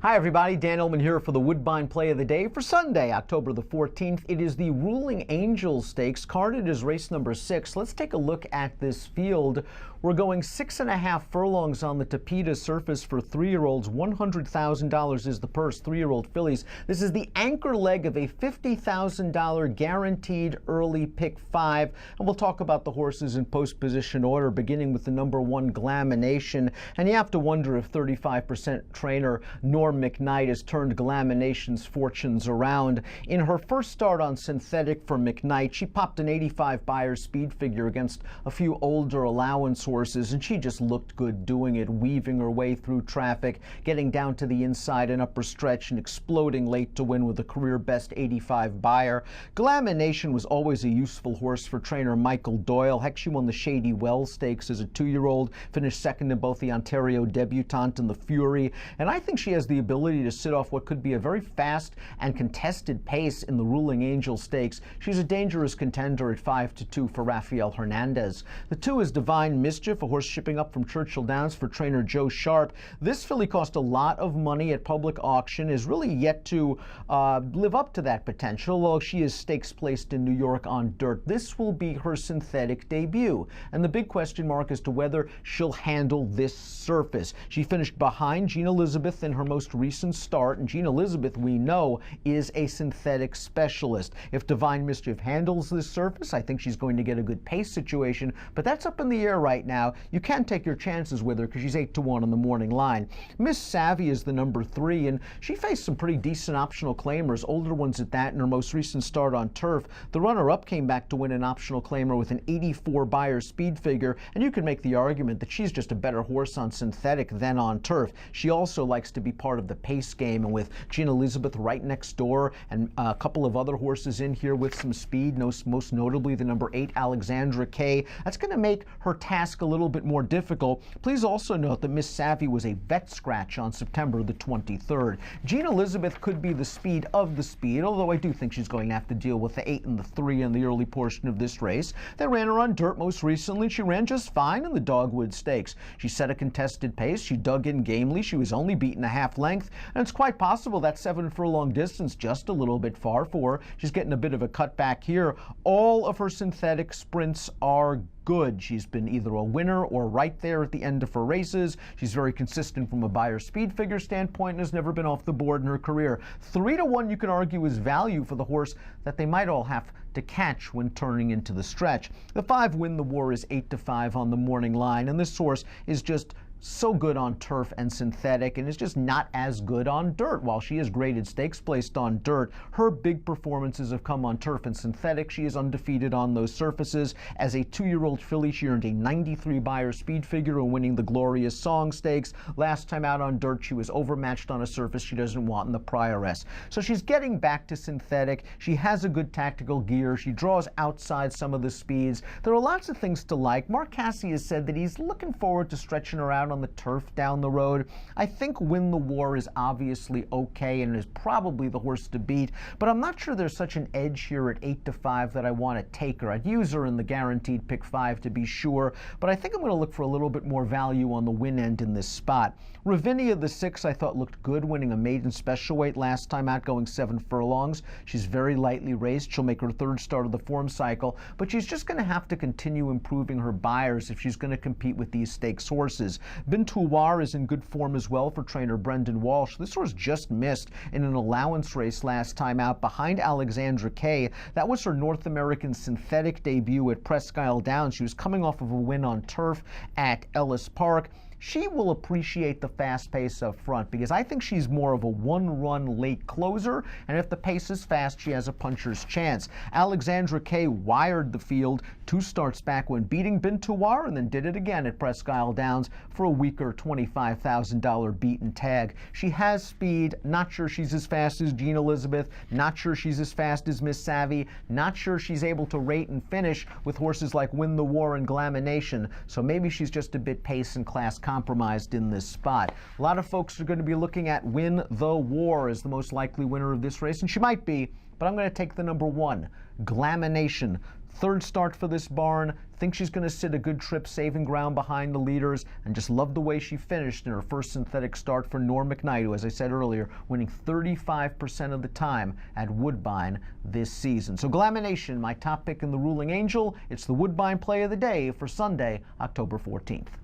Hi everybody, Dan Illman here for the Woodbine Play of the Day for Sunday, October the 14th. It is the Ruling Angels Stakes, carded as race number 6. Let's take a look at this field. We're going 6.5 furlongs on the Tapeta surface for 3-year-olds. $100,000 is the purse, 3-year-old fillies. This is the anchor leg of a $50,000 guaranteed early pick 5. And we'll talk about the horses in post-position order, beginning with the number 1 Glama Nation. And you have to wonder if 35% trainer Norm McKnight has turned Glama Nation's fortunes around. In her first start on synthetic for McKnight, she popped an 85 Beyer speed figure against a few older allowance horses, and she just looked good doing it, weaving her way through traffic, getting down to the inside and upper stretch, and exploding late to win with a career best 85 Beyer. Glama Nation was always a useful horse for trainer Michael Doyle. Heck, she won the Shady Wells Stakes as a 2-year-old, finished second in both the Ontario Debutante and the Fury, and I think she has the ability to sit off what could be a very fast and contested pace in the Ruling Angel Stakes. She's a dangerous contender at 5-2 for Rafael Hernandez. The 2 is Divine Mischief, a horse shipping up from Churchill Downs for trainer Joe Sharp. This filly cost a lot of money at public auction, is really yet to live up to that potential, although she is stakes placed in New York on dirt. This will be her synthetic debut, and the big question mark as to whether she'll handle this surface. She finished behind Jean Elizabeth in her most recent start, and Jean Elizabeth, we know, is a synthetic specialist. If Divine Mischief handles this surface, I think she's going to get a good pace situation, but that's up in the air right now. You can take your chances with her because she's 8-1 on the morning line. Miss Savvy is the number 3, and she faced some pretty decent optional claimers, older ones at that, in her most recent start on turf. The runner-up came back to win an optional claimer with an 84 Beyer speed figure, and you could make the argument that she's just a better horse on synthetic than on turf. She also likes to be part of the pace game, and with Jean Elizabeth right next door and a couple of other horses in here with some speed, most notably the number 8 Alexandra K, that's going to make her task a little bit more difficult. Please also note that Miss Savvy was a vet scratch on September the 23rd. Jean Elizabeth could be the speed of the speed, although I do think she's going to have to deal with the 8 and the 3 in the early portion of this race. They ran her on dirt most recently. She ran just fine in the Dogwood Stakes. She set a contested pace. She dug in gamely. She was only beaten a half length, and it's quite possible that 7 furlong distance just a little bit far for her. She's getting a bit of a cutback here. All of her synthetic sprints are good. She's been either a winner or right there at the end of her races. She's very consistent from a Beyer speed figure standpoint and has never been off the board in her career. 3-1 you can argue is value for the horse that they might all have to catch when turning into the stretch. The 5 Win the War is 8-5 on the morning line, and this horse is just so good on turf and synthetic, and is just not as good on dirt. While she is graded stakes placed on dirt, her big performances have come on turf and synthetic. She is undefeated on those surfaces. As a 2-year-old filly, she earned a 93 Beyer speed figure in winning the Glorious Song Stakes. Last time out on dirt, she was overmatched on a surface she doesn't want in the Prioress. So she's getting back to synthetic. She has a good tactical gear. She draws outside some of the speeds. There are lots of things to like. Mark Casse has said that he's looking forward to stretching her out on the turf down the road. I think Win the War is obviously okay and is probably the horse to beat, but I'm not sure there's such an edge here at 8-5 that I want to take her. I'd use her in the guaranteed pick 5 to be sure, but I think I'm going to look for a little bit more value on the win end in this spot. Ravinia, the 6, I thought looked good, winning a maiden special weight last time out, going 7 furlongs. She's very lightly raced. She'll make her 3rd start of the form cycle, but she's just going to have to continue improving her Beyers if she's going to compete with these stakes horses. Bintuwar is in good form as well for trainer Brendan Walsh. This horse just missed in an allowance race last time out behind Alexandra K. That was her North American synthetic debut at Presque Isle Downs. She was coming off of a win on turf at Ellis Park. She will appreciate the fast pace up front because I think she's more of a one-run late closer, and if the pace is fast, she has a puncher's chance. Alexandra K wired the field 2 starts back when beating Bintuwar, and then did it again at Presque Isle Downs for a weaker $25,000 beaten tag. She has speed. Not sure she's as fast as Jean Elizabeth. Not sure she's as fast as Miss Savvy. Not sure she's able to rate and finish with horses like Win the War and Glama Nation. So maybe she's just a bit pace and class compromised in this spot. A lot of folks are going to be looking at Win the War as the most likely winner of this race, and she might be, but I'm going to take the number 1, Glama Nation. Third start for this barn. Think she's going to sit a good trip, saving ground behind the leaders, and just love the way she finished in her first synthetic start for Norm McKnight, who, as I said earlier, winning 35% of the time at Woodbine this season. So Glama Nation, my top pick in the Ruling Angel. It's the Woodbine Play of the Day for Sunday, October 14th.